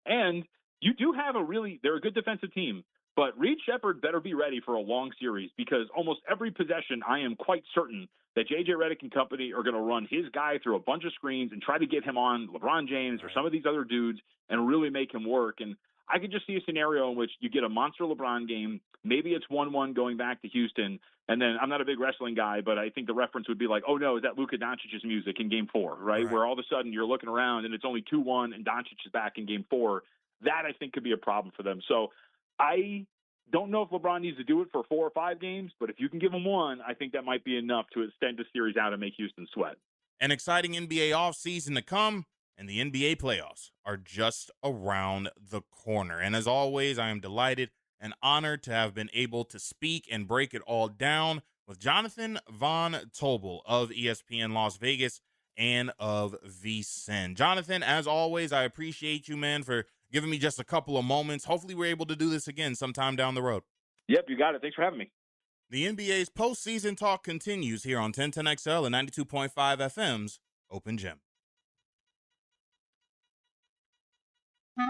And you do have they're a good defensive team, but Reed Shepherd better be ready for a long series because almost every possession, I am quite certain that J.J. Redick and company are going to run his guy through a bunch of screens and try to get him on LeBron James or some of these other dudes and really make him work. And I could just see a scenario in which you get a monster LeBron game. Maybe it's 1-1 going back to Houston. And then I'm not a big wrestling guy, but I think the reference would be like, oh, no, is that Luka Doncic's music in game 4, right? Where all of a sudden you're looking around and it's only 2-1 and Doncic is back in game 4. That, I think, could be a problem for them. So I don't know if LeBron needs to do it for 4 or 5 games, but if you can give him one, I think that might be enough to extend the series out and make Houston sweat. An exciting NBA offseason to come, and the NBA playoffs are just around the corner. And as always, I am delighted and honored to have been able to speak and break it all down with Jonathan Von Tobel of ESPN Las Vegas and of VSiN. Jonathan, as always, I appreciate you, man, for giving me just a couple of moments. Hopefully we're able to do this again sometime down the road. Yep, you got it. Thanks for having me. The NBA's postseason talk continues here on 1010XL and 92.5 FM's Open Gym.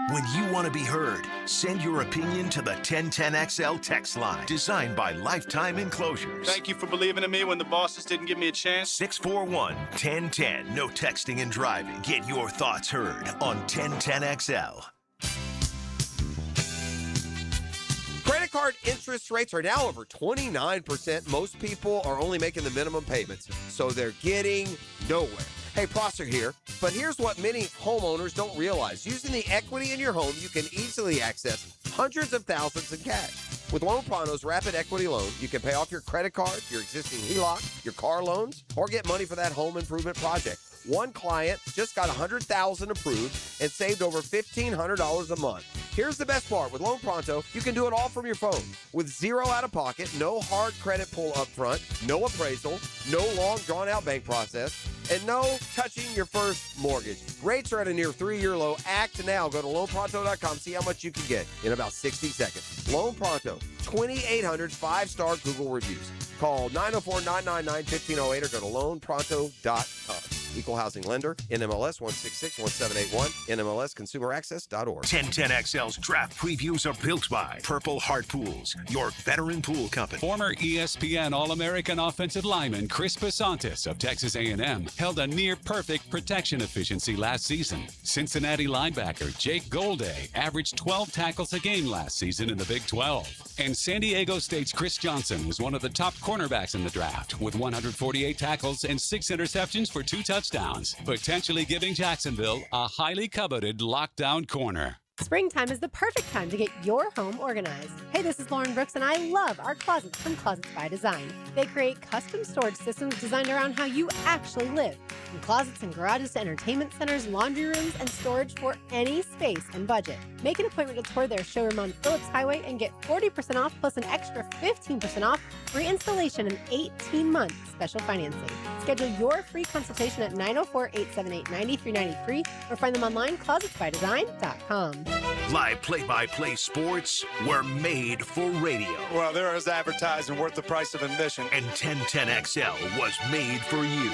When you want to be heard, send your opinion to the 1010XL text line, designed by Lifetime Enclosures. Thank you for believing in me when the bosses didn't give me a chance. 641-1010. No texting and driving. Get your thoughts heard on 1010XL. Credit card interest rates are now over 29%. Most people are only making the minimum payments, so they're getting nowhere. Hey, Prosser here, but here's what many homeowners don't realize. Using the equity in your home, you can easily access hundreds of thousands in cash. With Loan Pronto's Rapid Equity Loan, you can pay off your credit card, your existing HELOC, your car loans, or get money for that home improvement project. One client just got $100,000 approved and saved over $1,500 a month. Here's the best part. With Loan Pronto, you can do it all from your phone. With zero out-of-pocket, no hard credit pull up front, no appraisal, no long drawn-out bank process, and no touching your first mortgage. Rates are at a near 3-year low. Act now. Go to loanpronto.com. See how much you can get in about 60 seconds. Loan Pronto, 2,800 5-star Google reviews. Call 904-999-1508 or go to loanpronto.com. Equal housing lender, NMLS 1661781, NMLSconsumeraccess.org. 1010XL's draft previews are built by Purple Heart Pools, your veteran pool company. Former ESPN All-American offensive lineman Chris Pasantis of Texas A&M held a near-perfect protection efficiency last season. Cincinnati linebacker Jake Golday averaged 12 tackles a game last season in the Big 12. And San Diego State's Chris Johnson was one of the top cornerbacks in the draft with 148 tackles and 6 interceptions for 2 touchdowns, potentially giving Jacksonville a highly coveted lockdown corner. Springtime is the perfect time to get your home organized. Hey, this is Lauren Brooks, and I love our closets from Closets by Design. They create custom storage systems designed around how you actually live. From closets and garages to entertainment centers, laundry rooms, and storage for any space and budget. Make an appointment to tour their showroom on Phillips Highway and get 40% off plus an extra 15% off free installation and 18-month special financing. Schedule your free consultation at 904-878-9393 or find them online, closetsbydesign.com. Live play-by-play sports were made for radio. Well, there is advertising worth the price of admission. And 1010XL was made for you.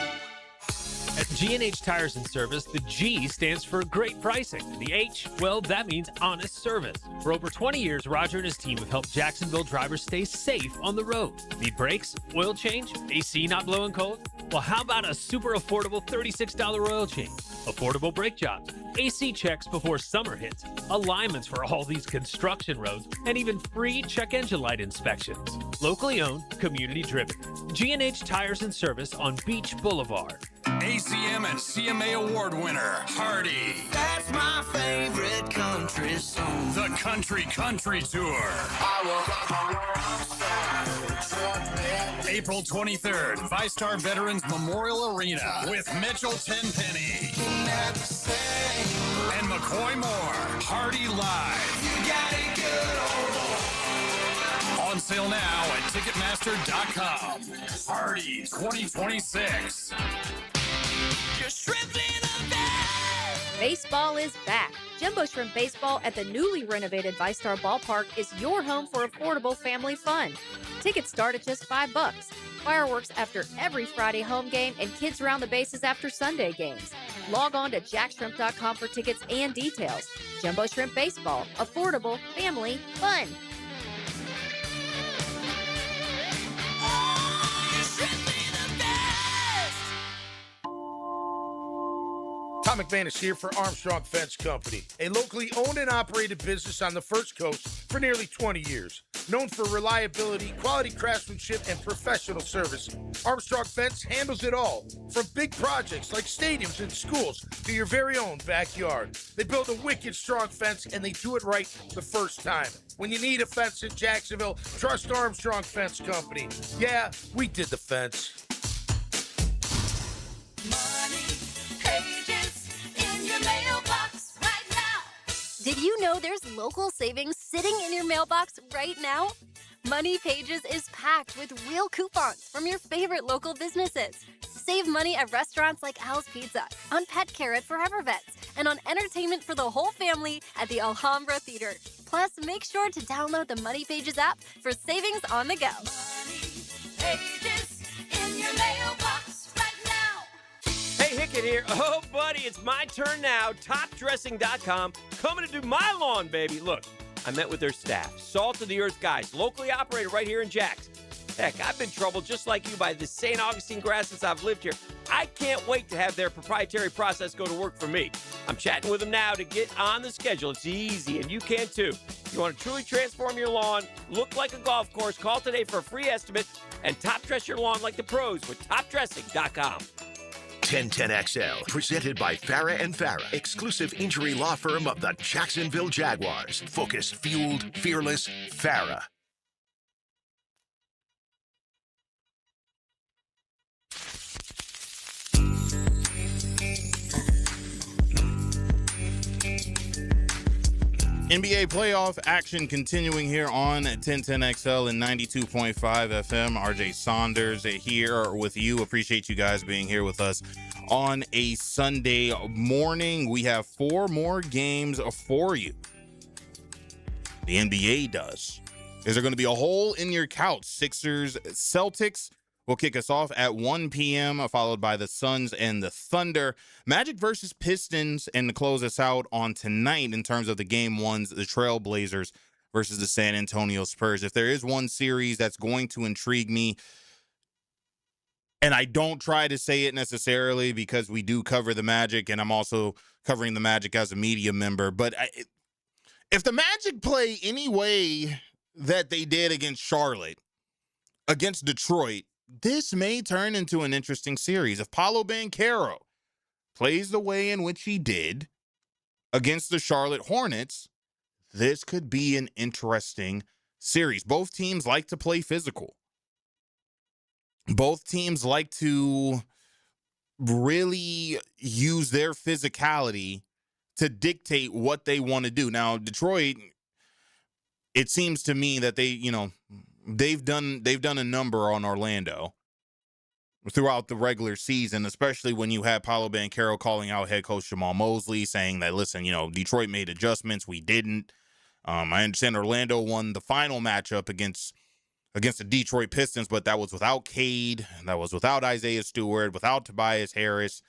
At G&H Tires and Service, the G stands for great pricing. The H, well, that means honest service. For over 20 years, Roger and his team have helped Jacksonville drivers stay safe on the road. Need brakes, oil change, AC not blowing cold? Well, how about a super affordable $36 oil change? Affordable brake jobs, AC checks before summer hits, alignments for all these construction roads, and even free check engine light inspections. Locally owned, community driven. G&H Tires and Service on Beach Boulevard. ACM and CMA Award winner, Hardy. That's my favorite country song. The Country Tour. April 23rd, VyStar Veterans Memorial Arena with Mitchell Tenpenny and McCoy Moore. Hardy Live. You got it good. On sale now at Ticketmaster.com. Hardy 2026. Baseball is back. Jumbo Shrimp Baseball at the newly renovated VyStar Ballpark is your home for affordable family fun. Tickets start at just $5. Fireworks after every Friday home game and kids around the bases after Sunday games. Log on to jackshrimp.com for tickets and details. Jumbo Shrimp Baseball. Affordable, family, fun. Tom McManus here for Armstrong Fence Company, a locally owned and operated business on the First Coast for nearly 20 years. Known for reliability, quality craftsmanship, and professional service, Armstrong Fence handles it all, from big projects like stadiums and schools to your very own backyard. They build a wicked strong fence, and they do it right the first time. When you need a fence in Jacksonville, trust Armstrong Fence Company. Yeah, we did the fence. Did you know there's local savings sitting in your mailbox right now? Money Pages is packed with real coupons from your favorite local businesses. Save money at restaurants like Al's Pizza, on pet care at Forever Vets, and on entertainment for the whole family at the Alhambra Theater. Plus, make sure to download the Money Pages app for savings on the go. Money Pages in your mailbox right now. Hey, Hickett here. Oh, buddy, it's my turn now. TopDressing.com coming to do my lawn, baby. Look, I met with their staff, salt-of-the-earth guys, locally operated right here in Jax. Heck, I've been troubled just like you by the St. Augustine grass since I've lived here. I can't wait to have their proprietary process go to work for me. I'm chatting with them now to get on the schedule. It's easy, and you can too. You want to truly transform your lawn, look like a golf course, call today for a free estimate, and top dress your lawn like the pros with TopDressing.com. 1010XL, presented by Farah and Farah, exclusive injury law firm of the Jacksonville Jaguars. Focused, fueled, fearless, Farah. NBA playoff action continuing here on 1010XL and 92.5 FM. RJ Saunders here with you. Appreciate you guys being here with us on a Sunday morning. We have 4 more games for you. The NBA does. Is there going to be a hole in your couch? Sixers, Celtics will kick us off at 1 p.m., followed by the Suns and the Thunder. Magic versus Pistons, and to close us out on tonight in terms of the game ones, the Trailblazers versus the San Antonio Spurs. If there is one series that's going to intrigue me, and I don't try to say it necessarily because we do cover the Magic, and I'm also covering the Magic as a media member, but if the Magic play any way that they did against Charlotte, against Detroit, this may turn into an interesting series. If Paolo Banchero plays the way in which he did against the Charlotte Hornets, this could be an interesting series. Both teams like to play physical. Both teams like to really use their physicality to dictate what they want to do. Now, Detroit, it seems to me that they've done a number on Orlando throughout the regular season, especially when you had Paolo Banchero calling out head coach Jamal Mosley, saying that, listen, Detroit made adjustments, we didn't. I understand Orlando won the final matchup against the Detroit Pistons, but that was without Cade, that was without Isaiah Stewart, without Tobias Harris.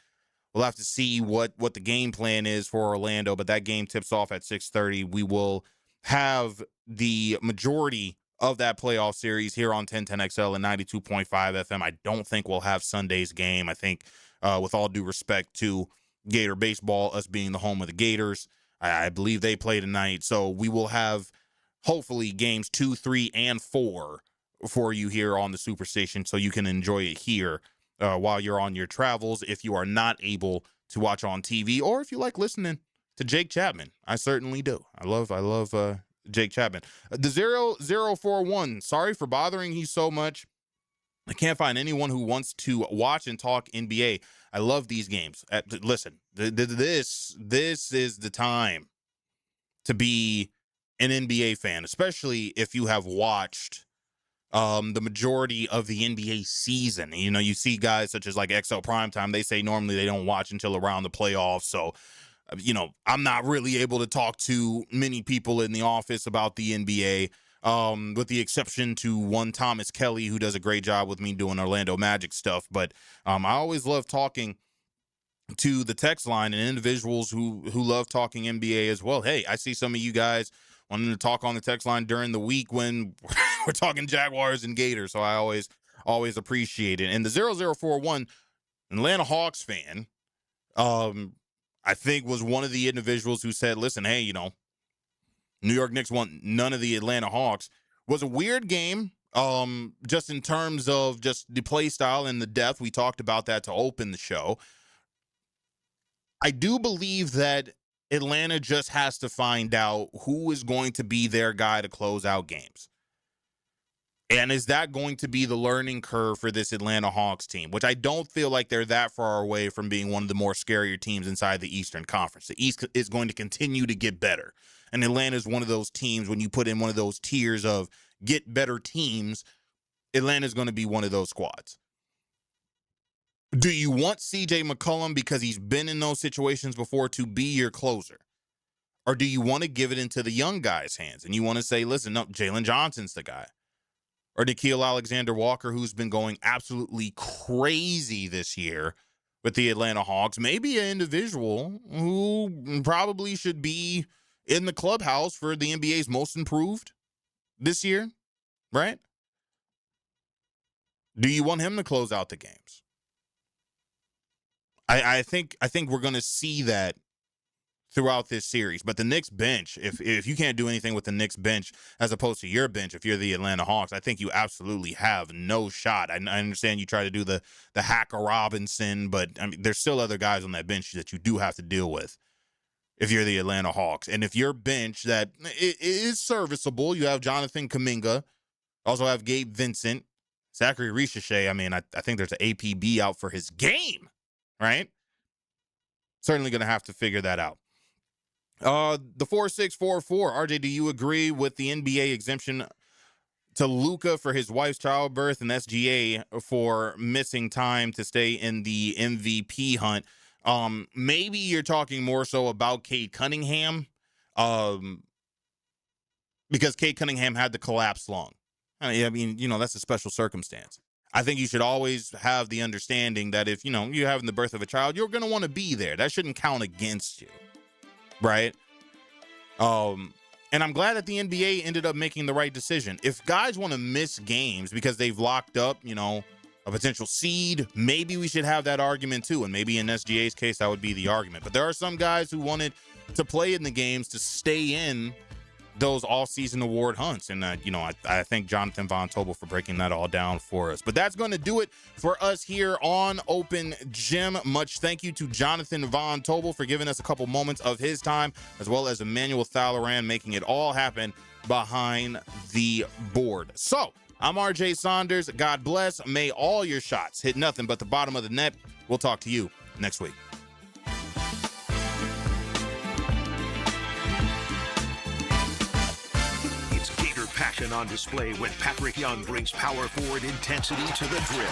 We'll have to see what the game plan is for Orlando, but that game tips off at 6:30. We will have the majority of that playoff series here on 1010XL and 92.5 FM. I don't think we'll have Sunday's game. I think, with all due respect to Gator baseball, us being the home of the Gators, I believe they play tonight. So we will have, hopefully, games 2, 3, and 4 for you here on the Superstation so you can enjoy it here while you're on your travels if you are not able to watch on TV, or if you like listening to Jake Chapman. I certainly do. I love Jake Chapman. The 0041, sorry for bothering you so much. I can't find anyone who wants to watch and talk NBA. I love these games. Listen, this is the time to be an NBA fan, especially if you have watched the majority of the NBA season. You see guys such as like XL Primetime, they say normally they don't watch until around the playoffs. So, I'm not really able to talk to many people in the office about the NBA. with the exception to one Thomas Kelly, who does a great job with me doing Orlando Magic stuff. But I always love talking to the text line and individuals who love talking NBA as well. Hey, I see some of you guys wanting to talk on the text line during the week when we're talking Jaguars and Gators, so I always appreciate it. And the 0041 Atlanta Hawks fan, I think was one of the individuals who said, listen, hey, you know, New York Knicks want none of the Atlanta Hawks. Was a weird game, just in terms of just the play style and the depth. We talked about that to open the show. I do believe that Atlanta just has to find out who is going to be their guy to close out games. And is that going to be the learning curve for this Atlanta Hawks team, which I don't feel like they're that far away from being one of the more scarier teams inside the Eastern Conference. The East is going to continue to get better. And Atlanta is one of those teams, when you put in one of those tiers of get better teams, Atlanta is going to be one of those squads. Do you want C.J. McCollum, because he's been in those situations before, to be your closer? Or do you want to give it into the young guys' hands and you want to say, listen, no, Jalen Johnson's the guy? Or Nickeil Alexander-Walker, who's been going absolutely crazy this year with the Atlanta Hawks, maybe an individual who probably should be in the clubhouse for the NBA's most improved this year, right? Do you want him to close out the games? I think we're going to see that throughout this series. But the Knicks bench, if you can't do anything with the Knicks bench as opposed to your bench, if you're the Atlanta Hawks, I think you absolutely have no shot. I understand you try to do the Hacker Robinson, but I mean, there's still other guys on that bench that you do have to deal with if you're the Atlanta Hawks. And if your bench that is serviceable, you have Jonathan Kuminga, also have Gabe Vincent, Zachary Ricochet. I mean, I think there's an APB out for his game, right? Certainly going to have to figure that out. The 4644, RJ, do you agree with the NBA exemption to Luka for his wife's childbirth and SGA for missing time to stay in the MVP hunt? Maybe you're talking more so about Cade Cunningham, because Cade Cunningham had the collapse lung. I mean, you know, that's a special circumstance. I think you should always have the understanding that if, you know, you're having the birth of a child, you're going to want to be there. That shouldn't count against you. Right? And I'm glad that the NBA ended up making the right decision. If guys want to miss games because they've locked up, you know, a potential seed, maybe we should have that argument too. And maybe in SGA's case, that would be the argument. But there are some guys who wanted to play in the games to stay in those all-season award hunts. And, you know, I thank Jonathan Von Tobel for breaking that all down for us. But that's going to do it for us here on Open Gym. Much thank you to Jonathan Von Tobel for giving us a couple moments of his time, as well as Emmanuel Thalaran making it all happen behind the board. So, I'm RJ Saunders. God bless. May all your shots hit nothing but the bottom of the net. We'll talk to you next week. Passion on display when Patrick Young brings power forward intensity to the drill.